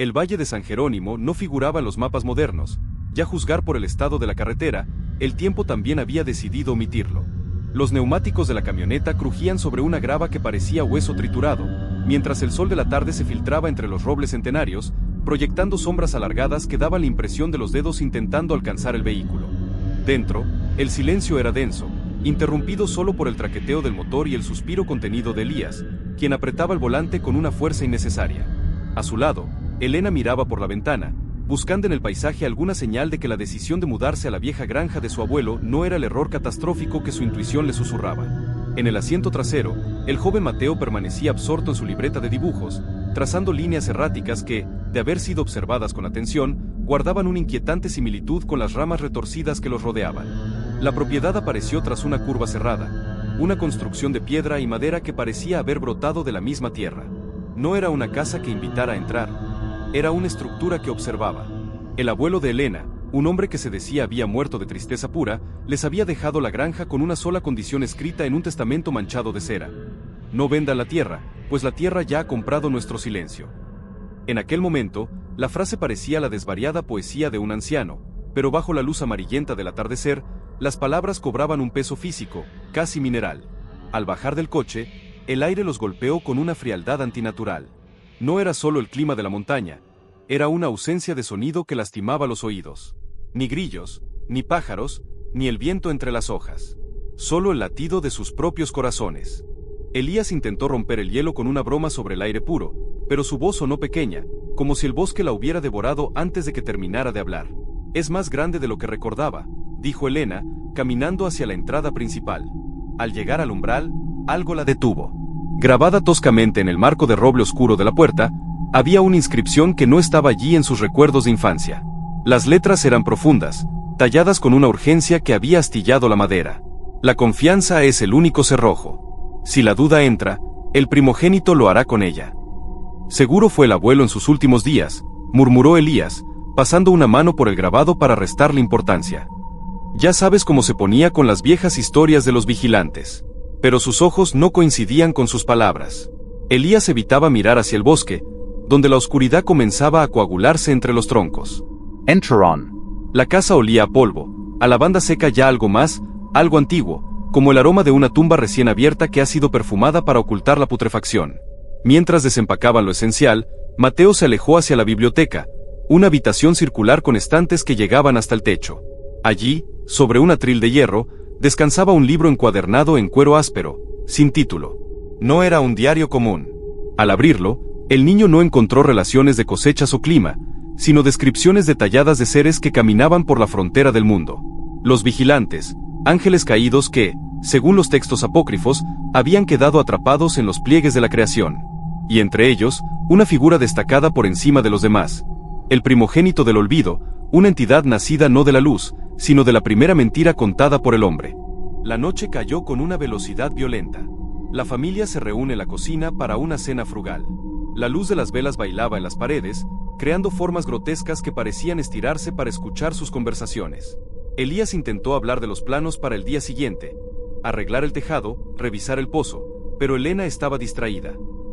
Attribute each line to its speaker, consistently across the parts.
Speaker 1: El Valle de San Jerónimo no figuraba en los mapas modernos. Ya a juzgar por el estado de la carretera, el tiempo también había decidido omitirlo. Los neumáticos de la camioneta crujían sobre una grava que parecía hueso triturado, mientras el sol de la tarde se filtraba entre los robles centenarios, proyectando sombras alargadas que daban la impresión de los dedos intentando alcanzar el vehículo. Dentro, el silencio era denso, interrumpido solo por el traqueteo del motor y el suspiro contenido de Elías, quien apretaba el volante con una fuerza innecesaria. A su lado, Elena miraba por la ventana, buscando en el paisaje alguna señal de que la decisión de mudarse a la vieja granja de su abuelo no era el error catastrófico que su intuición le susurraba. En el asiento trasero, el joven Mateo permanecía absorto en su libreta de dibujos, trazando líneas erráticas que, de haber sido observadas con atención, guardaban una inquietante similitud con las ramas retorcidas que los rodeaban. La propiedad apareció tras una curva cerrada, una construcción de piedra y madera que parecía haber brotado de la misma tierra. No era una casa que invitara a entrar. Era una estructura que observaba. El abuelo de Elena, un hombre que se decía había muerto de tristeza pura, les había dejado la granja con una sola condición escrita en un testamento manchado de cera: no vendan la tierra, pues la tierra ya ha comprado nuestro silencio. En aquel momento, la frase parecía la desvariada poesía de un anciano, pero bajo la luz amarillenta del atardecer, las palabras cobraban un peso físico, casi mineral. Al bajar del coche, el aire los golpeó con una frialdad antinatural. No era solo el clima de la montaña, era una ausencia de sonido que lastimaba los oídos. Ni grillos, ni pájaros, ni el viento entre las hojas. Solo el latido de sus propios corazones. Elías intentó romper el hielo con una broma sobre el aire puro, pero su voz sonó pequeña, como si el bosque la hubiera devorado antes de que terminara de hablar. Es más grande de lo que recordaba, dijo Elena, caminando hacia la entrada principal. Al llegar al umbral, algo la detuvo. Grabada toscamente en el marco de roble oscuro de la puerta, había una inscripción que no estaba allí en sus recuerdos de infancia. Las letras eran profundas, talladas con una urgencia que había astillado la madera. La confianza es el único cerrojo. Si la duda entra, el primogénito lo hará con ella. Seguro fue el abuelo en sus últimos días, murmuró Elías, pasando una mano por el grabado para restarle importancia. Ya sabes cómo se ponía con las viejas historias de los vigilantes. Pero sus ojos no coincidían con sus palabras. Elías evitaba mirar hacia el bosque, donde la oscuridad comenzaba a coagularse entre los troncos.
Speaker 2: Enteron.
Speaker 1: La casa olía a polvo, a lavanda seca ya algo más, algo antiguo, como el aroma de una tumba recién abierta que ha sido perfumada para ocultar la putrefacción. Mientras desempacaban lo esencial, Mateo se alejó hacia la biblioteca, una habitación circular con estantes que llegaban hasta el techo. Allí, sobre un atril de hierro, descansaba un libro encuadernado en cuero áspero, sin título. No era un diario común. Al abrirlo, el niño no encontró relaciones de cosechas o clima, sino descripciones detalladas de seres que caminaban por la frontera del mundo. Los vigilantes, ángeles caídos que, según los textos apócrifos, habían quedado atrapados en los pliegues de la creación. Y entre ellos, una figura destacada por encima de los demás. El primogénito del olvido, una entidad nacida no de la luz, sino de la primera mentira contada por el hombre. La noche cayó con una velocidad violenta. La familia se reúne en la cocina para una cena frugal. La luz de las velas bailaba en las paredes, creando formas grotescas que parecían estirarse para escuchar sus conversaciones. Elías intentó hablar de los planos para el día siguiente, arreglar el tejado, revisar el pozo, pero Elena estaba distraída.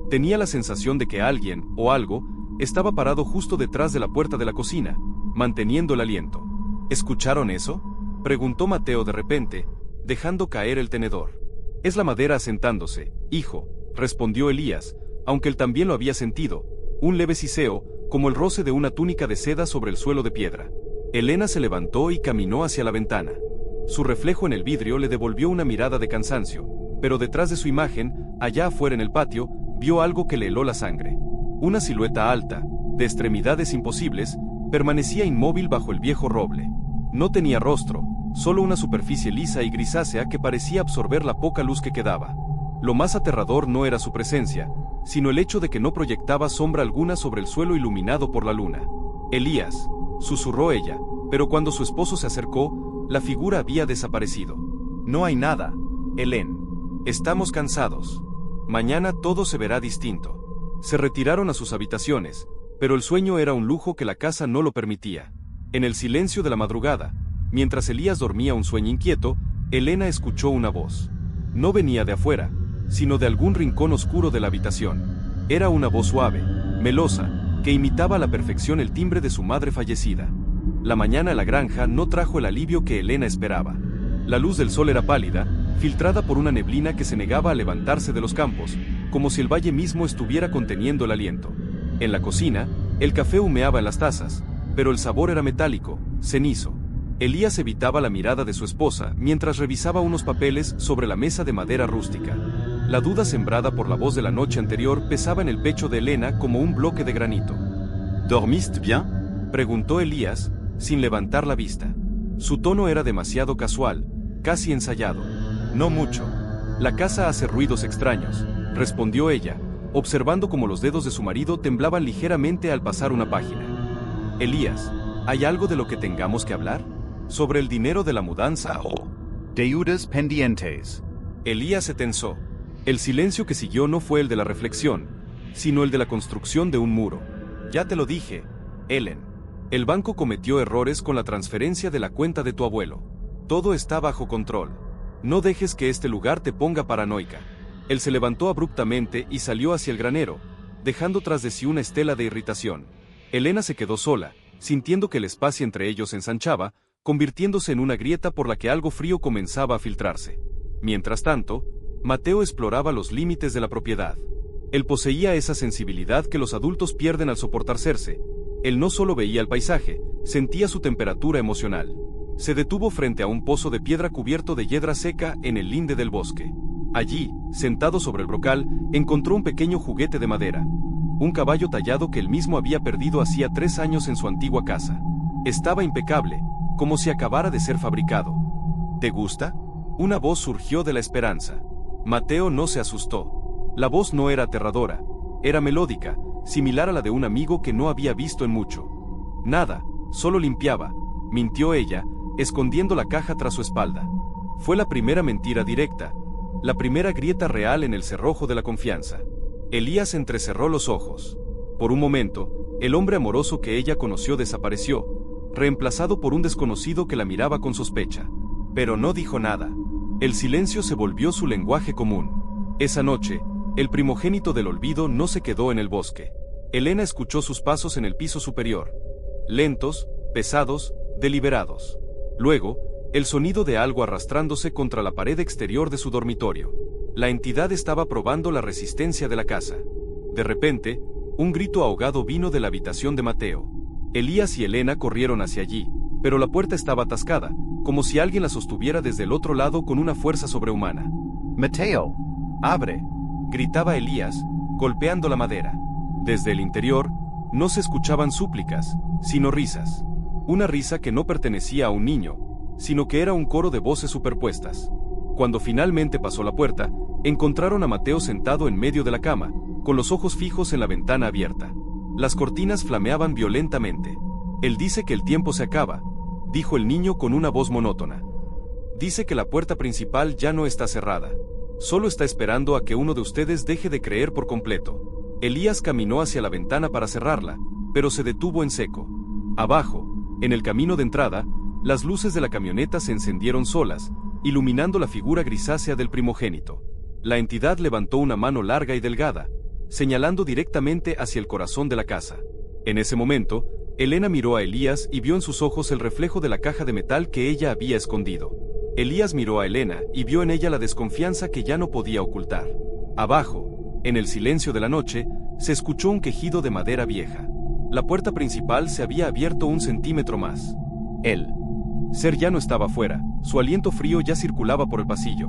Speaker 1: Tenía la sensación de que alguien, o algo, estaba parado justo detrás de la puerta de la cocina, manteniendo el aliento. ¿Escucharon eso?, preguntó Mateo de repente, dejando caer el tenedor. Es la madera asentándose, hijo, respondió Elías, aunque él también lo había sentido, un leve siseo, como el roce de una túnica de seda sobre el suelo de piedra. Elena se levantó y caminó hacia la ventana. Su reflejo en el vidrio le devolvió una mirada de cansancio, pero detrás de su imagen, allá afuera en el patio, vio algo que le heló la sangre. Una silueta alta, de extremidades imposibles, permanecía inmóvil bajo el viejo roble. No tenía rostro, solo una superficie lisa y grisácea que parecía absorber la poca luz que quedaba. Lo más aterrador no era su presencia, sino el hecho de que no proyectaba sombra alguna sobre el suelo iluminado por la luna. Elías, susurró ella, pero cuando su esposo se acercó, la figura había desaparecido. No hay nada, Helen. Estamos cansados. Mañana todo se verá distinto. Se retiraron a sus habitaciones, pero el sueño era un lujo que la casa no lo permitía. En el silencio de la madrugada, mientras Elías dormía un sueño inquieto, Elena escuchó una voz. No venía de afuera, sino de algún rincón oscuro de la habitación. Era una voz suave, melosa, que imitaba a la perfección el timbre de su madre fallecida. La mañana en la granja no trajo el alivio que Elena esperaba. La luz del sol era pálida, filtrada por una neblina que se negaba a levantarse de los campos, como si el valle mismo estuviera conteniendo el aliento. En la cocina, el café humeaba en las tazas, pero el sabor era metálico, cenizo. Elías evitaba la mirada de su esposa mientras revisaba unos papeles sobre la mesa de madera rústica. La duda sembrada por la voz de la noche anterior pesaba en el pecho de Elena como un bloque de granito.
Speaker 2: ¿Dormiste bien?
Speaker 1: Preguntó Elías, sin levantar la vista. Su tono era demasiado casual, casi ensayado. No mucho. La casa hace ruidos extraños, respondió ella, observando cómo los dedos de su marido temblaban ligeramente al pasar una página. Elías, ¿hay algo de lo que tengamos que hablar? ¿Sobre el dinero de la mudanza o...?
Speaker 2: Deudas pendientes.
Speaker 1: Elías se tensó. El silencio que siguió no fue el de la reflexión, sino el de la construcción de un muro. Ya te lo dije, Ellen. El banco cometió errores con la transferencia de la cuenta de tu abuelo. Todo está bajo control. No dejes que este lugar te ponga paranoica. Él se levantó abruptamente y salió hacia el granero, dejando tras de sí una estela de irritación. Elena se quedó sola, sintiendo que el espacio entre ellos se ensanchaba, convirtiéndose en una grieta por la que algo frío comenzaba a filtrarse. Mientras tanto, Mateo exploraba los límites de la propiedad. Él poseía esa sensibilidad que los adultos pierden al soportarse. Él no solo veía el paisaje, sentía su temperatura emocional. Se detuvo frente a un pozo de piedra cubierto de hiedra seca en el linde del bosque. Allí, sentado sobre el brocal, encontró un pequeño juguete de madera. Un caballo tallado que él mismo había perdido hacía 3 años en su antigua casa. Estaba impecable, como si acabara de ser fabricado. ¿Te gusta? Una voz surgió de la esperanza. Mateo no se asustó. La voz no era aterradora, era melódica, similar a la de un amigo que no había visto en mucho. Nada, solo limpiaba, mintió ella, escondiendo la caja tras su espalda. Fue la primera mentira directa, la primera grieta real en el cerrojo de la confianza. Elías entrecerró los ojos. Por un momento, el hombre amoroso que ella conoció desapareció, reemplazado por un desconocido que la miraba con sospecha. Pero no dijo nada. El silencio se volvió su lenguaje común. Esa noche, el primogénito del olvido no se quedó en el bosque. Elena escuchó sus pasos en el piso superior. Lentos, pesados, deliberados. Luego, el sonido de algo arrastrándose contra la pared exterior de su dormitorio. La entidad estaba probando la resistencia de la casa. De repente, un grito ahogado vino de la habitación de Mateo. Elías y Elena corrieron hacia allí, pero la puerta estaba atascada, como si alguien la sostuviera desde el otro lado con una fuerza sobrehumana.
Speaker 2: Mateo, abre,
Speaker 1: gritaba Elías, golpeando la madera. Desde el interior, no se escuchaban súplicas, sino risas. Una risa que no pertenecía a un niño, sino que era un coro de voces superpuestas. Cuando finalmente pasó la puerta, encontraron a Mateo sentado en medio de la cama, con los ojos fijos en la ventana abierta. Las cortinas flameaban violentamente. Él dice que el tiempo se acaba, dijo el niño con una voz monótona. Dice que la puerta principal ya no está cerrada. Solo está esperando a que uno de ustedes deje de creer por completo. Elías caminó hacia la ventana para cerrarla, pero se detuvo en seco. Abajo, en el camino de entrada, las luces de la camioneta se encendieron solas, iluminando la figura grisácea del primogénito. La entidad levantó una mano larga y delgada, señalando directamente hacia el corazón de la casa. En ese momento, Elena miró a Elías y vio en sus ojos el reflejo de la caja de metal que ella había escondido. Elías miró a Elena y vio en ella la desconfianza que ya no podía ocultar. Abajo, en el silencio de la noche, se escuchó un quejido de madera vieja. La puerta principal se había abierto 1 centímetro más. El ser ya no estaba fuera, su aliento frío ya circulaba por el pasillo.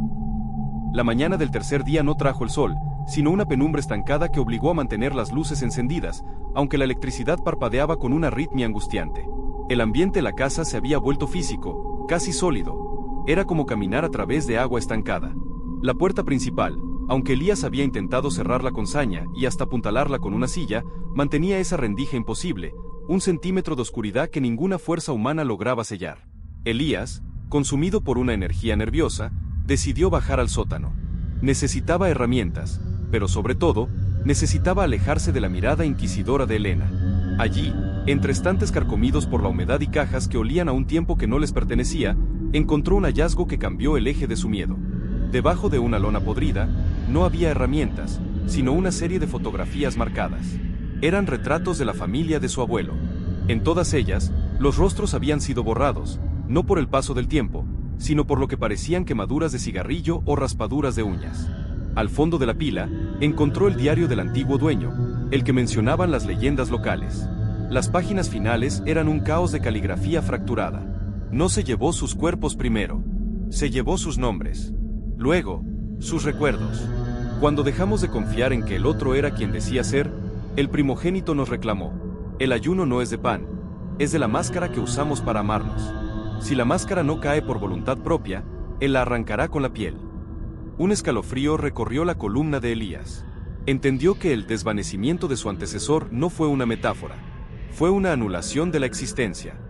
Speaker 1: La mañana del tercer día no trajo el sol, sino una penumbra estancada que obligó a mantener las luces encendidas, aunque la electricidad parpadeaba con una arritmia angustiante. El ambiente de la casa se había vuelto físico, casi sólido. Era como caminar a través de agua estancada. La puerta principal, aunque Elías había intentado cerrarla con saña y hasta apuntalarla con una silla, mantenía esa rendija imposible, 1 centímetro de oscuridad que ninguna fuerza humana lograba sellar. Elías, consumido por una energía nerviosa, decidió bajar al sótano. Necesitaba herramientas, pero sobre todo, necesitaba alejarse de la mirada inquisidora de Elena. Allí, entre estantes carcomidos por la humedad y cajas que olían a un tiempo que no les pertenecía, encontró un hallazgo que cambió el eje de su miedo. Debajo de una lona podrida, no había herramientas, sino una serie de fotografías marcadas. Eran retratos de la familia de su abuelo. En todas ellas, los rostros habían sido borrados, no por el paso del tiempo, sino por lo que parecían quemaduras de cigarrillo o raspaduras de uñas. Al fondo de la pila, encontró el diario del antiguo dueño, el que mencionaban las leyendas locales. Las páginas finales eran un caos de caligrafía fracturada. No se llevó sus cuerpos primero, se llevó sus nombres. Luego, sus recuerdos. Cuando dejamos de confiar en que el otro era quien decía ser, el primogénito nos reclamó: el ayuno no es de pan, es de la máscara que usamos para amarnos. Si la máscara no cae por voluntad propia, él la arrancará con la piel. Un escalofrío recorrió la columna de Elías. Entendió que el desvanecimiento de su antecesor no fue una metáfora, fue una anulación de la existencia.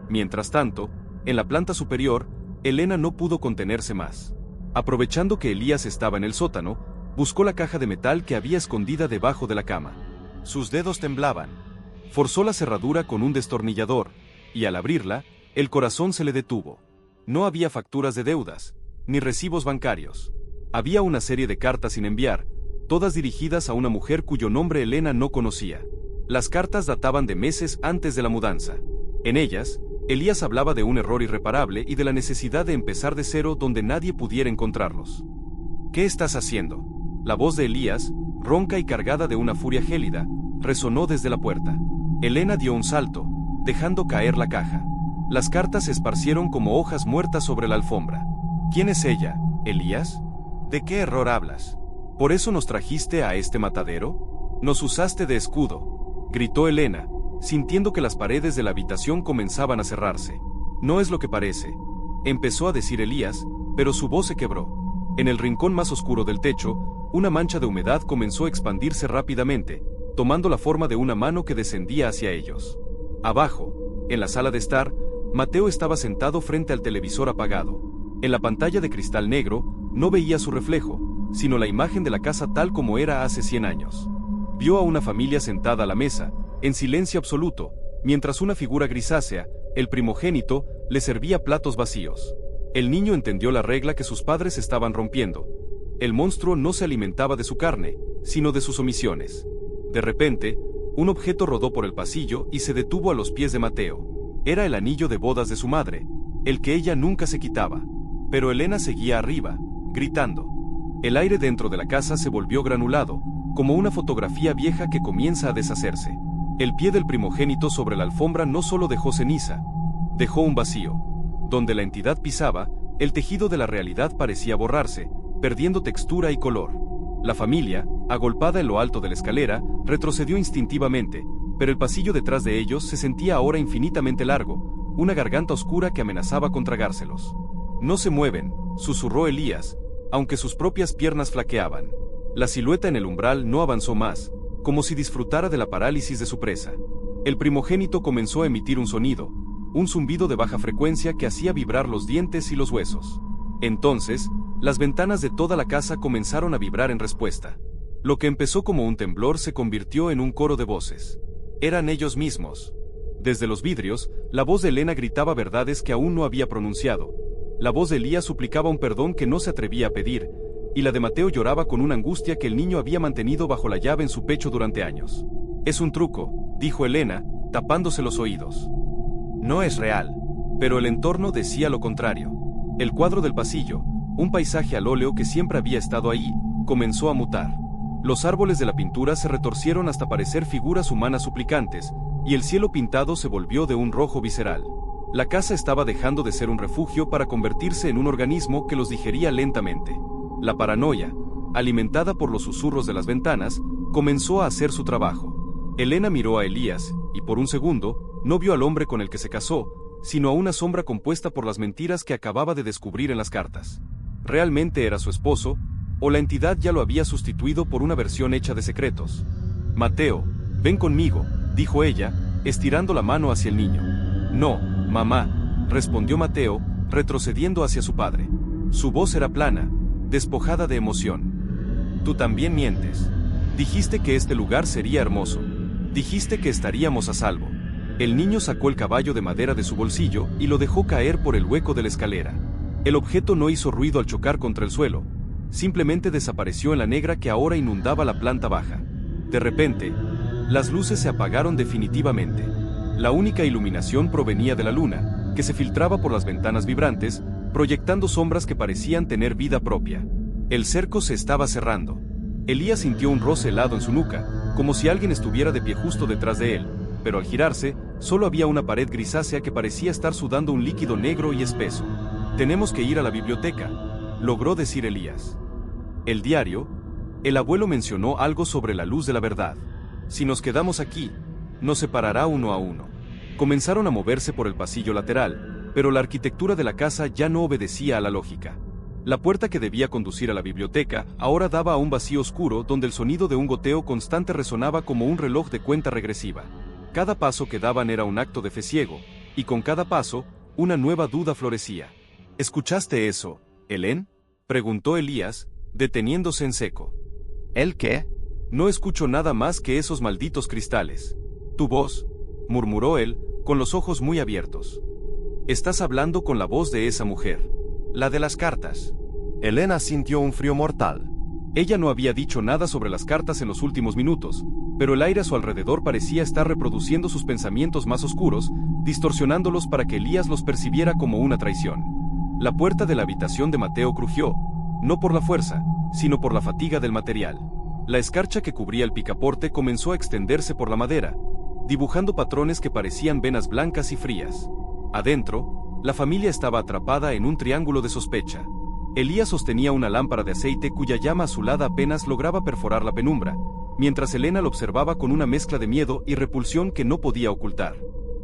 Speaker 1: Mientras tanto, en la planta superior, Elena no pudo contenerse más. Aprovechando que Elías estaba en el sótano, buscó la caja de metal que había escondida debajo de la cama. Sus dedos temblaban. Forzó la cerradura con un destornillador, y al abrirla, el corazón se le detuvo. No había facturas de deudas, ni recibos bancarios. Había una serie de cartas sin enviar, todas dirigidas a una mujer cuyo nombre Elena no conocía. Las cartas databan de meses antes de la mudanza. En ellas, Elías hablaba de un error irreparable y de la necesidad de empezar de cero donde nadie pudiera encontrarlos. ¿Qué estás haciendo? La voz de Elías, ronca y cargada de una furia gélida, resonó desde la puerta. Elena dio un salto, dejando caer la caja. Las cartas se esparcieron como hojas muertas sobre la alfombra. ¿Quién es ella, Elías? ¿De qué error hablas? ¿Por eso nos trajiste a este matadero? Nos usaste de escudo, gritó Elena, sintiendo que las paredes de la habitación comenzaban a cerrarse. No es lo que parece, empezó a decir Elías, pero su voz se quebró. En el rincón más oscuro del techo, una mancha de humedad comenzó a expandirse rápidamente, tomando la forma de una mano que descendía hacia ellos. Abajo, en la sala de estar, Mateo estaba sentado frente al televisor apagado. En la pantalla de cristal negro, no veía su reflejo, sino la imagen de la casa tal como era hace 100 años. Vio a una familia sentada a la mesa, en silencio absoluto, mientras una figura grisácea, el primogénito, le servía platos vacíos. El niño entendió la regla que sus padres estaban rompiendo. El monstruo no se alimentaba de su carne, sino de sus omisiones. De repente, un objeto rodó por el pasillo y se detuvo a los pies de Mateo. Era el anillo de bodas de su madre, el que ella nunca se quitaba. Pero Elena seguía arriba, gritando. El aire dentro de la casa se volvió granulado, como una fotografía vieja que comienza a deshacerse. El pie del primogénito sobre la alfombra no solo dejó ceniza, dejó un vacío. Donde la entidad pisaba, el tejido de la realidad parecía borrarse, perdiendo textura y color. La familia, agolpada en lo alto de la escalera, retrocedió instintivamente, pero el pasillo detrás de ellos se sentía ahora infinitamente largo, una garganta oscura que amenazaba con tragárselos. No se mueven, susurró Elías, aunque sus propias piernas flaqueaban. La silueta en el umbral no avanzó más, como si disfrutara de la parálisis de su presa. El primogénito comenzó a emitir un sonido, un zumbido de baja frecuencia que hacía vibrar los dientes y los huesos. Entonces, las ventanas de toda la casa comenzaron a vibrar en respuesta. Lo que empezó como un temblor se convirtió en un coro de voces. Eran ellos mismos. Desde los vidrios, la voz de Elena gritaba verdades que aún no había pronunciado. La voz de Elías suplicaba un perdón que no se atrevía a pedir, y la de Mateo lloraba con una angustia que el niño había mantenido bajo la llave en su pecho durante años. Es un truco, dijo Elena, tapándose los oídos. No es real. Pero el entorno decía lo contrario. El cuadro del pasillo, un paisaje al óleo que siempre había estado ahí, comenzó a mutar. Los árboles de la pintura se retorcieron hasta parecer figuras humanas suplicantes, y el cielo pintado se volvió de un rojo visceral. La casa estaba dejando de ser un refugio para convertirse en un organismo que los digería lentamente. La paranoia, alimentada por los susurros de las ventanas, comenzó a hacer su trabajo. Elena miró a Elías, y por un segundo, no vio al hombre con el que se casó, sino a una sombra compuesta por las mentiras que acababa de descubrir en las cartas. ¿Realmente era su esposo, o la entidad ya lo había sustituido por una versión hecha de secretos? Mateo, ven conmigo, dijo ella, estirando la mano hacia el niño. No, mamá, respondió Mateo, retrocediendo hacia su padre. Su voz era plana, despojada de emoción. Tú también mientes. Dijiste que este lugar sería hermoso. Dijiste que estaríamos a salvo. El niño sacó el caballo de madera de su bolsillo y lo dejó caer por el hueco de la escalera. El objeto no hizo ruido al chocar contra el suelo, simplemente desapareció en la negra que ahora inundaba la planta baja. De repente, Las luces se apagaron definitivamente. La única iluminación provenía de la luna, que se filtraba por las ventanas vibrantes, proyectando sombras que parecían tener vida propia. El cerco se estaba cerrando. Elías sintió un roce helado en su nuca, como si alguien estuviera de pie justo detrás de él, pero al girarse, solo había una pared grisácea que parecía estar sudando un líquido negro y espeso. «Tenemos que ir a la biblioteca», logró decir Elías. El diario. El abuelo mencionó algo sobre la luz de la verdad. «Si nos quedamos aquí, nos separará uno a uno». Comenzaron a moverse por el pasillo lateral, pero la arquitectura de la casa ya no obedecía a la lógica. La puerta que debía conducir a la biblioteca ahora daba a un vacío oscuro donde el sonido de un goteo constante resonaba como un reloj de cuenta regresiva. Cada paso que daban era un acto de fe ciego, y con cada paso, una nueva duda florecía. «¿Escuchaste eso, Helen?», preguntó Elías, deteniéndose en seco.
Speaker 2: ¿El qué?
Speaker 1: «No escucho nada más que esos malditos cristales». «Tu voz», murmuró él, con los ojos muy abiertos. «Estás hablando con la voz de esa mujer. La de las cartas».
Speaker 3: Elena sintió un frío mortal.
Speaker 1: Ella no había dicho nada sobre las cartas en los últimos minutos, pero el aire a su alrededor parecía estar reproduciendo sus pensamientos más oscuros, distorsionándolos para que Elías los percibiera como una traición. La puerta de la habitación de Mateo crujió, no por la fuerza, sino por la fatiga del material. La escarcha que cubría el picaporte comenzó a extenderse por la madera, dibujando patrones que parecían venas blancas y frías. Adentro, la familia estaba atrapada en un triángulo de sospecha. Elías sostenía una lámpara de aceite cuya llama azulada apenas lograba perforar la penumbra, mientras Elena lo observaba con una mezcla de miedo y repulsión que no podía ocultar.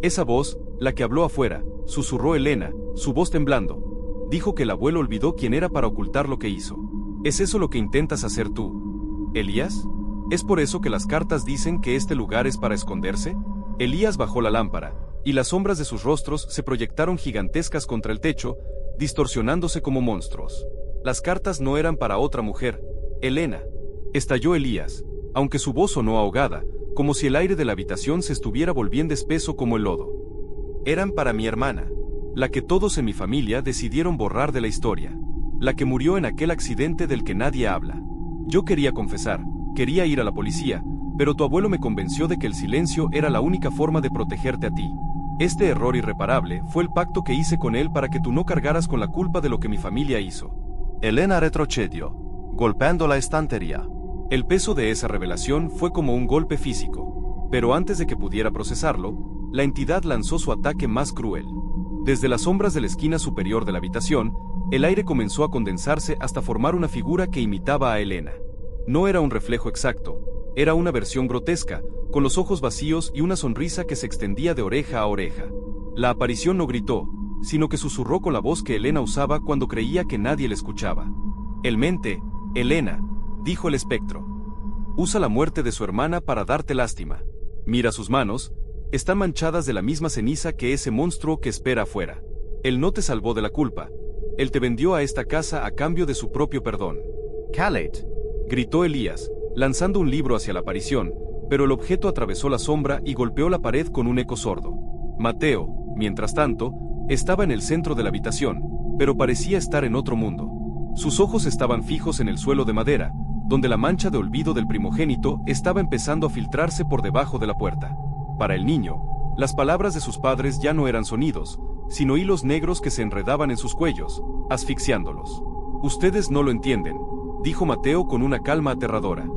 Speaker 1: «Esa voz, la que habló afuera», susurró Elena, su voz temblando. «Dijo que el abuelo olvidó quién era para ocultar lo que hizo. ¿Es eso lo que intentas hacer tú, Elías? ¿Es por eso que las cartas dicen que este lugar es para esconderse?» Elías bajó la lámpara, y las sombras de sus rostros se proyectaron gigantescas contra el techo, distorsionándose como monstruos. «Las cartas no eran para otra mujer, Elena», estalló Elías, aunque su voz sonó ahogada, como si el aire de la habitación se estuviera volviendo espeso como el lodo. «Eran para mi hermana, la que todos en mi familia decidieron borrar de la historia, la que murió en aquel accidente del que nadie habla. Yo quería confesar, quería ir a la policía, pero tu abuelo me convenció de que el silencio era la única forma de protegerte a ti. Este error irreparable fue el pacto que hice con él para que tú no cargaras con la culpa de lo que mi familia hizo».
Speaker 3: Elena retrocedió, golpeando la estantería.
Speaker 1: El peso de esa revelación fue como un golpe físico, pero antes de que pudiera procesarlo, la entidad lanzó su ataque más cruel. Desde las sombras de la esquina superior de la habitación, el aire comenzó a condensarse hasta formar una figura que imitaba a Elena. No era un reflejo exacto, era una versión grotesca, con los ojos vacíos y una sonrisa que se extendía de oreja a oreja. La aparición no gritó, sino que susurró con la voz que Elena usaba cuando creía que nadie le escuchaba. «El mente, Elena», dijo el espectro. «Usa la muerte de su hermana para darte lástima. Mira sus manos, están manchadas de la misma ceniza que ese monstruo que espera afuera. Él no te salvó de la culpa, él te vendió a esta casa a cambio de su propio perdón».
Speaker 2: «Khaled»,
Speaker 1: gritó Elías, lanzando un libro hacia la aparición, pero el objeto atravesó la sombra y golpeó la pared con un eco sordo. Mateo, mientras tanto, estaba en el centro de la habitación, pero parecía estar en otro mundo. Sus ojos estaban fijos en el suelo de madera, donde la mancha de olvido del primogénito estaba empezando a filtrarse por debajo de la puerta. Para el niño, las palabras de sus padres ya no eran sonidos, sino hilos negros que se enredaban en sus cuellos, asfixiándolos. «Ustedes no lo entienden», dijo Mateo con una calma aterradora.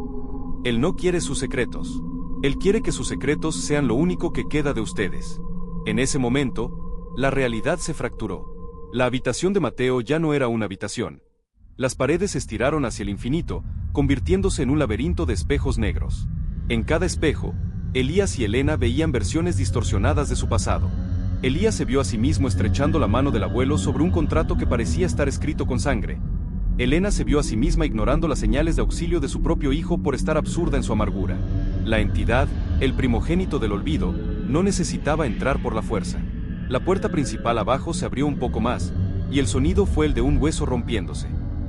Speaker 1: «Él no quiere sus secretos. Él quiere que sus secretos sean lo único que queda de ustedes». En ese momento, la realidad se fracturó. La habitación de Mateo ya no era una habitación. Las paredes se estiraron hacia el infinito, convirtiéndose en un laberinto de espejos negros. En cada espejo, Elías y Elena veían versiones distorsionadas de su pasado. Elías se vio a sí mismo estrechando la mano del abuelo sobre un contrato que parecía estar escrito con sangre. Elena se vio a sí misma ignorando las señales de auxilio de su propio hijo por estar absurda en su amargura. La entidad, el primogénito del olvido, no necesitaba entrar por la fuerza. La puerta principal abajo se abrió un poco más, y el sonido fue el de un hueso rompiéndose.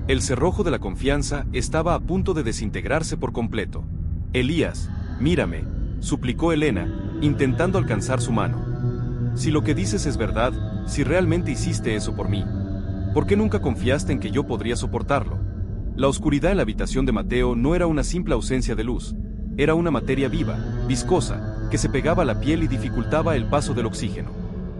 Speaker 1: El cerrojo de la confianza estaba a punto de desintegrarse por completo. «Elías, mírame», suplicó Elena, intentando alcanzar su mano. «Si lo que dices es verdad, si realmente hiciste eso por mí, ¿por qué nunca confiaste en que yo podría soportarlo?» La oscuridad en la habitación de Mateo no era una simple ausencia de luz, Era una materia viva, viscosa, que se pegaba a la piel y dificultaba el paso del oxígeno.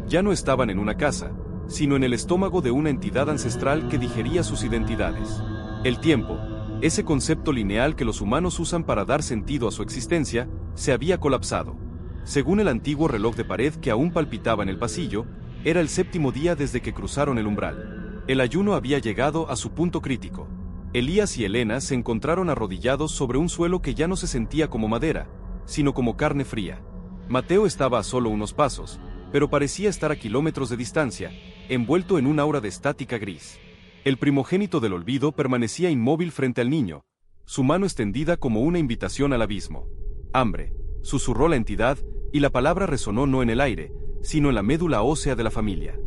Speaker 1: Ya no estaban en una casa, sino en el estómago de una entidad ancestral que digería sus identidades. El tiempo, ese concepto lineal que los humanos usan para dar sentido a su existencia, se había colapsado. Según el antiguo reloj de pared que aún palpitaba en el pasillo, era el 7º día desde que cruzaron el umbral. El ayuno había llegado a su punto crítico. Elías y Elena se encontraron arrodillados sobre un suelo que ya no se sentía como madera, sino como carne fría. Mateo estaba a solo unos pasos, pero parecía estar a kilómetros de distancia, envuelto en un aura de estática gris. El primogénito del olvido permanecía inmóvil frente al niño, su mano extendida como una invitación al abismo. Hambre, susurró la entidad, y la palabra resonó no en el aire, sino en la médula ósea de la familia.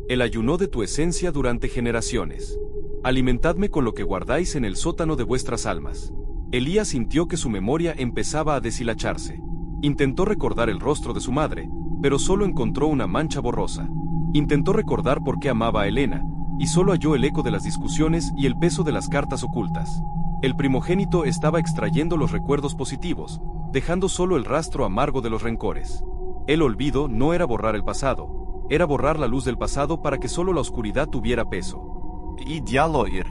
Speaker 1: El ayuno de tu esencia durante generaciones. Alimentadme con lo que guardáis en el sótano de vuestras almas. Elías sintió que su memoria empezaba a deshilacharse. Intentó recordar el rostro de su madre, pero solo encontró una mancha borrosa. Intentó recordar por qué amaba a Elena, y solo halló el eco de las discusiones y el peso de las cartas ocultas. El primogénito estaba extrayendo los recuerdos positivos, dejando solo el rastro amargo de los rencores. El olvido no era borrar el pasado, era borrar la luz del pasado para que solo la oscuridad tuviera peso.
Speaker 3: Idealoir.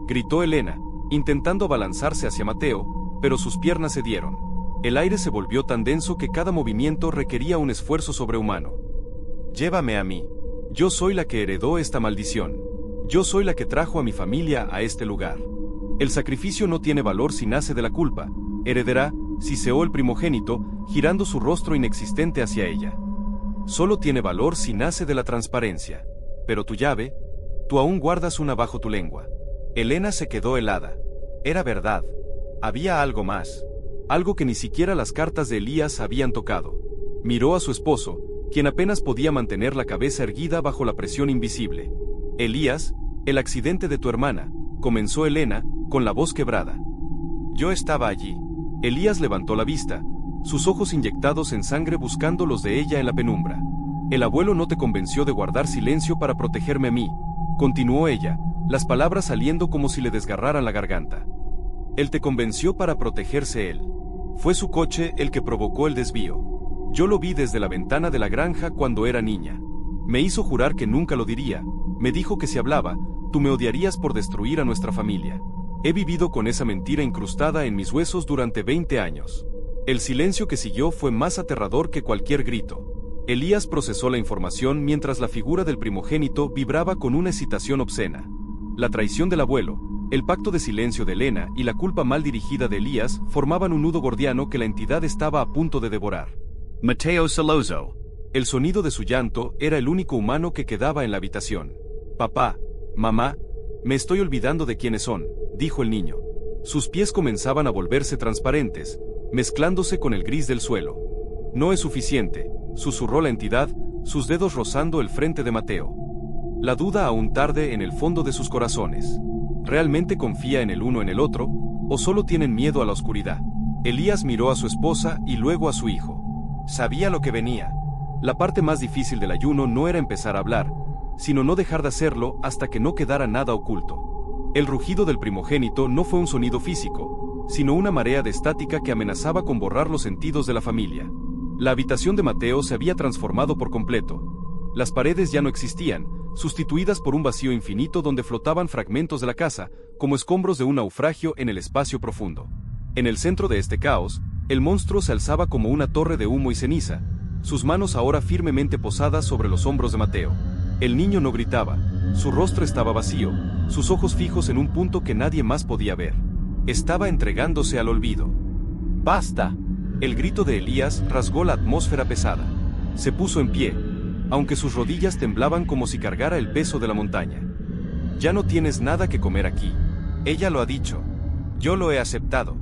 Speaker 1: Gritó Elena, intentando abalanzarse hacia Mateo, pero sus piernas cedieron. El aire se volvió tan denso que cada movimiento requería un esfuerzo sobrehumano.
Speaker 3: Llévame a mí.
Speaker 1: Yo soy la que heredó esta maldición. Yo soy la que trajo a mi familia a este lugar. El sacrificio no tiene valor si nace de la culpa. Heredará, siseó el primogénito, girando su rostro inexistente hacia ella. Solo tiene valor si nace de la transparencia. Pero tu llave, tú aún guardas una bajo tu lengua. Elena se quedó helada. Era verdad. Había algo más. Algo que ni siquiera las cartas de Elías habían tocado. Miró a su esposo, quien apenas podía mantener la cabeza erguida bajo la presión invisible. Elías, el accidente de tu hermana, comenzó Elena, con la voz quebrada. Yo estaba allí. Elías levantó la vista, sus ojos inyectados en sangre buscando los de ella en la penumbra. El abuelo no te convenció de guardar silencio para protegerme a mí, continuó ella, las palabras saliendo como si le desgarraran la garganta. Él te convenció para protegerse él. Fue su coche el que provocó el desvío. Yo lo vi desde la ventana de la granja cuando era niña. Me hizo jurar que nunca lo diría, me dijo que si hablaba, tú me odiarías por destruir a nuestra familia. He vivido con esa mentira incrustada en mis huesos durante 20 años. El silencio que siguió fue más aterrador que cualquier grito. Elías procesó la información mientras la figura del primogénito vibraba con una excitación obscena. La traición del abuelo, el pacto de silencio de Elena y la culpa mal dirigida de Elías formaban un nudo gordiano que la entidad estaba a punto de devorar.
Speaker 2: Mateo Solozo.
Speaker 1: El sonido de su llanto era el único humano que quedaba en la habitación. Papá, mamá, me estoy olvidando de quiénes son, dijo el niño. Sus pies comenzaban a volverse transparentes, mezclándose con el gris del suelo. No es suficiente, susurró la entidad, sus dedos rozando el frente de Mateo. La duda aún tarde en el fondo de sus corazones. ¿Realmente confía en el uno en el otro, o solo tienen miedo a la oscuridad? Elías miró a su esposa y luego a su hijo. Sabía lo que venía. La parte más difícil del ayuno no era empezar a hablar, sino no dejar de hacerlo hasta que no quedara nada oculto. El rugido del primogénito no fue un sonido físico, sino una marea de estática que amenazaba con borrar los sentidos de la familia. La habitación de Mateo se había transformado por completo. Las paredes ya no existían, sustituidas por un vacío infinito donde flotaban fragmentos de la casa, como escombros de un naufragio en el espacio profundo. En el centro de este caos, el monstruo se alzaba como una torre de humo y ceniza, sus manos ahora firmemente posadas sobre los hombros de Mateo. El niño no gritaba, su rostro estaba vacío, sus ojos fijos en un punto que nadie más podía ver. Estaba entregándose al olvido. ¡Basta! El grito de Elías rasgó la atmósfera pesada. Se puso en pie, aunque sus rodillas temblaban como si cargara el peso de la montaña. Ya no tienes nada que comer aquí. Ella lo ha dicho. Yo lo he aceptado.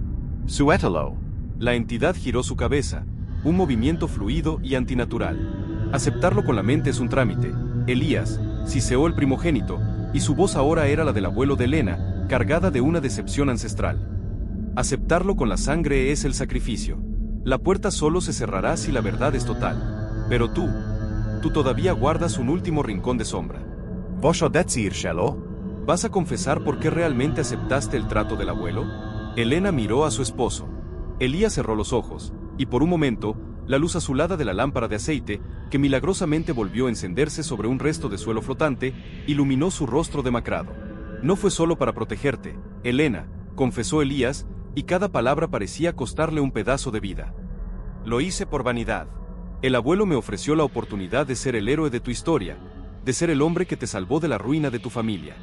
Speaker 2: Suétalo.
Speaker 1: La entidad giró su cabeza, un movimiento fluido y antinatural. Aceptarlo con la mente es un trámite. Elías, siseó el primogénito, y su voz ahora era la del abuelo de Elena, cargada de una decepción ancestral. Aceptarlo con la sangre es el sacrificio. La puerta solo se cerrará si la verdad es total. Pero tú todavía guardas un último rincón de sombra.
Speaker 3: Voglio decircelo.
Speaker 1: ¿Vas a confesar por qué realmente aceptaste el trato del abuelo? Elena miró a su esposo. Elías cerró los ojos, y por un momento, la luz azulada de la lámpara de aceite, que milagrosamente volvió a encenderse sobre un resto de suelo flotante, iluminó su rostro demacrado. No fue solo para protegerte, Elena, confesó Elías, y cada palabra parecía costarle un pedazo de vida.
Speaker 3: Lo hice por vanidad.
Speaker 1: El abuelo me ofreció la oportunidad de ser el héroe de tu historia, de ser el hombre que te salvó de la ruina de tu familia.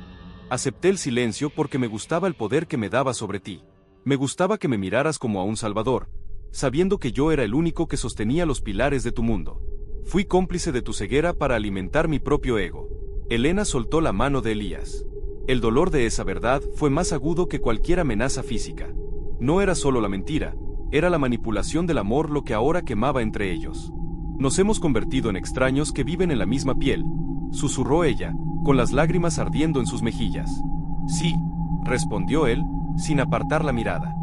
Speaker 1: Acepté el silencio porque me gustaba el poder que me daba sobre ti. Me gustaba que me miraras como a un salvador, sabiendo que yo era el único que sostenía los pilares de tu mundo. Fui cómplice de tu ceguera para alimentar mi propio ego. Elena soltó la mano de Elías. El dolor de esa verdad fue más agudo que cualquier amenaza física. No era solo la mentira, era la manipulación del amor lo que ahora quemaba entre ellos. Nos hemos convertido en extraños que viven en la misma piel, susurró ella, con las lágrimas ardiendo en sus mejillas. Sí, respondió él, sin apartar la mirada.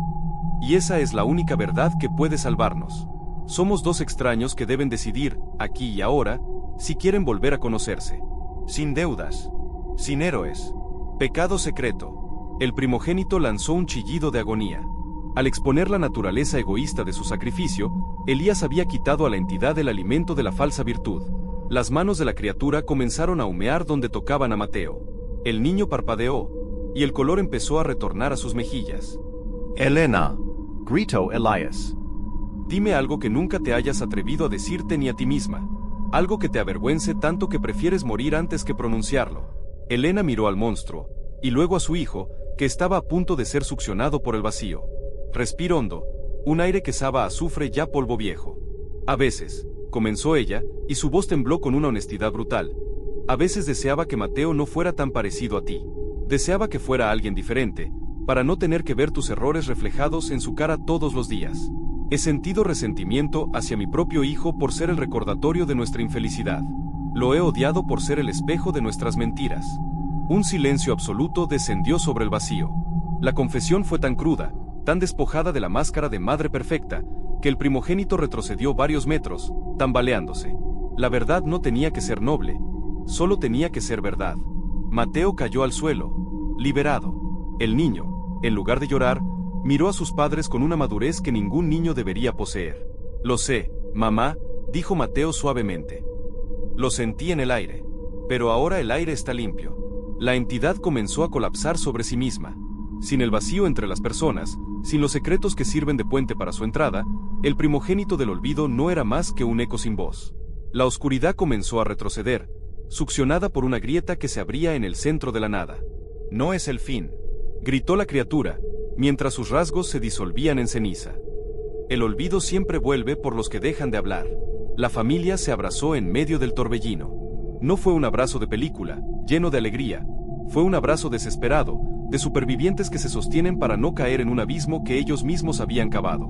Speaker 1: Y esa es la única verdad que puede salvarnos. Somos dos extraños que deben decidir, aquí y ahora, si quieren volver a conocerse.
Speaker 3: Sin deudas. Sin héroes.
Speaker 1: Pecado secreto. El primogénito lanzó un chillido de agonía. Al exponer la naturaleza egoísta de su sacrificio, Elías había quitado a la entidad el alimento de la falsa virtud. Las manos de la criatura comenzaron a humear donde tocaban a Mateo. El niño parpadeó, y el color empezó a retornar a sus mejillas.
Speaker 2: Elena, gritó Elías.
Speaker 1: Dime algo que nunca te hayas atrevido a decirte ni a ti misma. Algo que te avergüence tanto que prefieres morir antes que pronunciarlo. Elena miró al monstruo, y luego a su hijo, que estaba a punto de ser succionado por el vacío. Respiró hondo, un aire que sabe a azufre ya polvo viejo. A veces, comenzó ella, y su voz tembló con una honestidad brutal. A veces deseaba que Mateo no fuera tan parecido a ti. Deseaba que fuera alguien diferente, para no tener que ver tus errores reflejados en su cara todos los días. He sentido resentimiento hacia mi propio hijo por ser el recordatorio de nuestra infelicidad. Lo he odiado por ser el espejo de nuestras mentiras. Un silencio absoluto descendió sobre el vacío. La confesión fue tan cruda, tan despojada de la máscara de madre perfecta, que el primogénito retrocedió varios metros, tambaleándose. La verdad no tenía que ser noble, solo tenía que ser verdad. Mateo cayó al suelo, liberado. El niño, en lugar de llorar, miró a sus padres con una madurez que ningún niño debería poseer. Lo sé, mamá, dijo Mateo suavemente. Lo sentí en el aire. Pero ahora el aire está limpio. La entidad comenzó a colapsar sobre sí misma. Sin el vacío entre las personas, sin los secretos que sirven de puente para su entrada, el primogénito del olvido no era más que un eco sin voz. La oscuridad comenzó a retroceder, succionada por una grieta que se abría en el centro de la nada.
Speaker 3: No es el fin,
Speaker 1: gritó la criatura, mientras sus rasgos se disolvían en ceniza. El olvido siempre vuelve por los que dejan de hablar. La familia se abrazó en medio del torbellino. No fue un abrazo de película, lleno de alegría, fue un abrazo desesperado, de supervivientes que se sostienen para no caer en un abismo que ellos mismos habían cavado.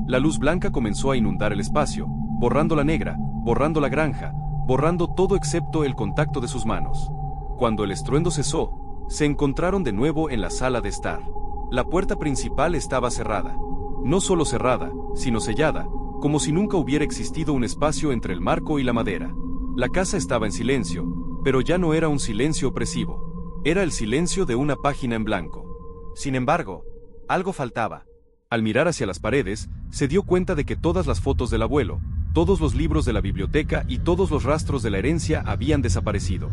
Speaker 1: La luz blanca comenzó a inundar el espacio, borrando la negra, borrando la granja, borrando todo excepto el contacto de sus manos. Cuando el estruendo cesó, se encontraron de nuevo en la sala de estar. La puerta principal estaba cerrada. No solo cerrada, sino sellada, como si nunca hubiera existido un espacio entre el marco y la madera. La casa estaba en silencio, pero ya no era un silencio opresivo. Era el silencio de una página en blanco.
Speaker 3: Sin embargo, algo faltaba.
Speaker 1: Al mirar hacia las paredes, se dio cuenta de que todas las fotos del abuelo, todos los libros de la biblioteca y todos los rastros de la herencia habían desaparecido.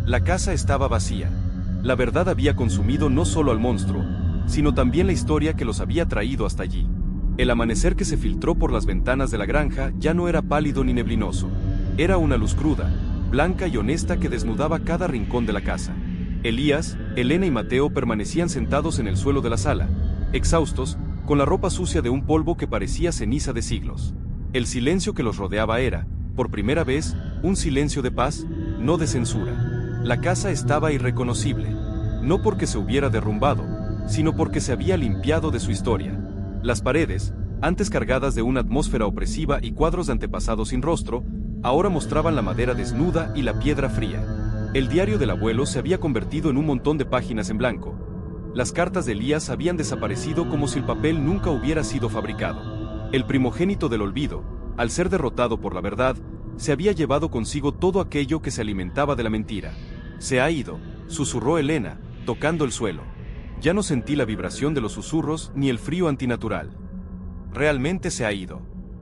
Speaker 1: La casa estaba vacía. La verdad había consumido no solo al monstruo, sino también la historia que los había traído hasta allí. El amanecer que se filtró por las ventanas de la granja ya no era pálido ni neblinoso. Era una luz cruda, blanca y honesta que desnudaba cada rincón de la casa. Elías, Elena y Mateo permanecían sentados en el suelo de la sala, exhaustos, con la ropa sucia de un polvo que parecía ceniza de siglos. El silencio que los rodeaba era, por primera vez, un silencio de paz, no de censura. La casa estaba irreconocible, no porque se hubiera derrumbado, sino porque se había limpiado de su historia. Las paredes, antes cargadas de una atmósfera opresiva y cuadros de antepasados sin rostro, ahora mostraban la madera desnuda y la piedra fría. El diario del abuelo se había convertido en un montón de páginas en blanco. Las cartas de Elías habían desaparecido como si el papel nunca hubiera sido fabricado. El primogénito del olvido, al ser derrotado por la verdad, se había llevado consigo todo aquello que se alimentaba de la mentira. Se ha ido, susurró Elena, tocando el suelo. Ya no sentí la vibración de los susurros ni el frío antinatural.
Speaker 3: Realmente se ha ido.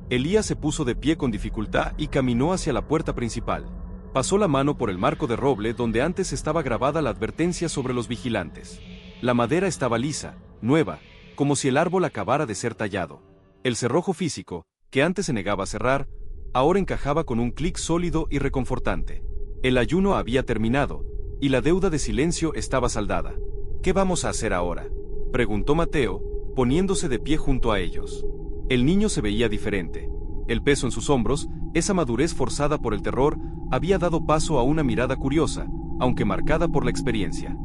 Speaker 1: Elías se puso de pie con dificultad y caminó hacia la puerta principal. Pasó la mano por el marco de roble donde antes estaba grabada la advertencia sobre los vigilantes. La madera estaba lisa, nueva, como si el árbol acabara de ser tallado. El cerrojo físico, que antes se negaba a cerrar, ahora encajaba con un clic sólido y reconfortante. El ayuno había terminado, y la deuda de silencio estaba saldada.
Speaker 3: ¿Qué vamos a hacer ahora?,
Speaker 1: preguntó Mateo, poniéndose de pie junto a ellos. El niño se veía diferente. El peso en sus hombros, esa madurez forzada por el terror, había dado paso a una mirada curiosa, aunque marcada por la experiencia.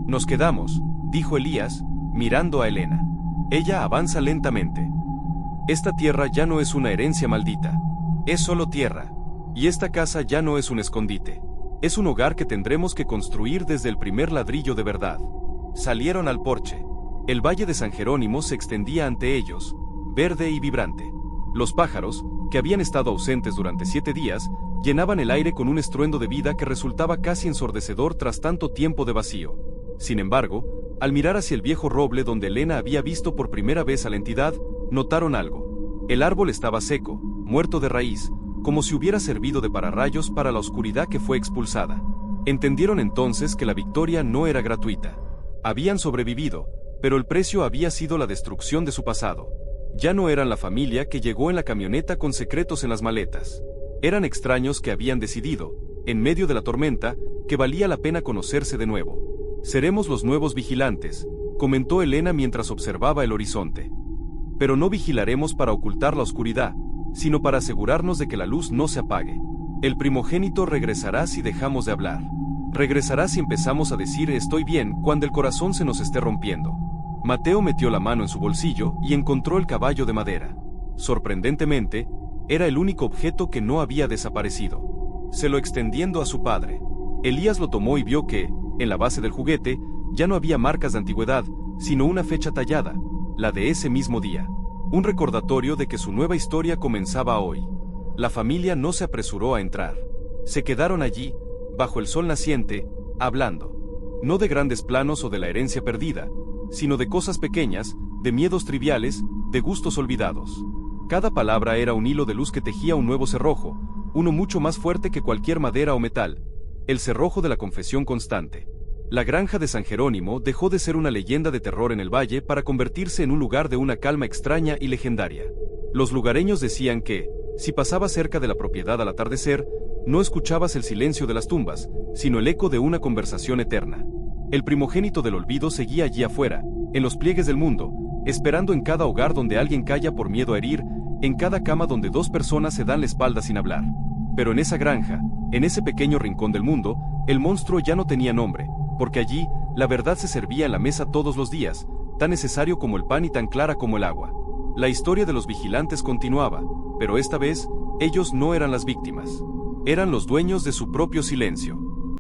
Speaker 1: «Nos quedamos», dijo Elías, mirando a Elena. Ella avanza lentamente. «Esta tierra ya no es una herencia maldita. Es solo tierra. Y esta casa ya no es un escondite. Es un hogar que tendremos que construir desde el primer ladrillo de verdad». Salieron al porche. El valle de San Jerónimo se extendía ante ellos, verde y vibrante. Los pájaros, que habían estado ausentes durante 7 días, llenaban el aire con un estruendo de vida que resultaba casi ensordecedor tras tanto tiempo de vacío. Sin embargo, al mirar hacia el viejo roble donde Elena había visto por primera vez a la entidad, notaron algo. El árbol estaba seco, muerto de raíz, como si hubiera servido de pararrayos para la oscuridad que fue expulsada. Entendieron entonces que la victoria no era gratuita. Habían sobrevivido, pero el precio había sido la destrucción de su pasado. Ya no eran la familia que llegó en la camioneta con secretos en las maletas. Eran extraños que habían decidido, en medio de la tormenta, que valía la pena conocerse de nuevo. «Seremos los nuevos vigilantes», comentó Elena mientras observaba el horizonte. «Pero no vigilaremos para ocultar la oscuridad, sino para asegurarnos de que la luz no se apague. El primogénito regresará si dejamos de hablar. Regresará si empezamos a decir estoy bien cuando el corazón se nos esté rompiendo». Mateo metió la mano en su bolsillo y encontró el caballo de madera. Sorprendentemente, era el único objeto que no había desaparecido. Se lo extendiendo a su padre. Elías lo tomó y vio que, en la base del juguete, ya no había marcas de antigüedad, sino una fecha tallada, la de ese mismo día. Un recordatorio de que su nueva historia comenzaba hoy. La familia no se apresuró a entrar. Se quedaron allí, bajo el sol naciente, hablando. No de grandes planos o de la herencia perdida, sino de cosas pequeñas, de miedos triviales, de gustos olvidados. Cada palabra era un hilo de luz que tejía un nuevo cerrojo, uno mucho más fuerte que cualquier madera o metal, el cerrojo de la confesión constante. La granja de San Jerónimo dejó de ser una leyenda de terror en el valle para convertirse en un lugar de una calma extraña y legendaria. Los lugareños decían que, si pasabas cerca de la propiedad al atardecer, no escuchabas el silencio de las tumbas, sino el eco de una conversación eterna. El primogénito del olvido seguía allí afuera, en los pliegues del mundo, esperando en cada hogar donde alguien calla por miedo a herir, en cada cama donde 2 personas se dan la espalda sin hablar. Pero en esa granja, en ese pequeño rincón del mundo, el monstruo ya no tenía nombre, porque allí, la verdad se servía en la mesa todos los días, tan necesario como el pan y tan clara como el agua. La historia de los vigilantes continuaba, pero esta vez, ellos no eran las víctimas. Eran los dueños de su propio silencio.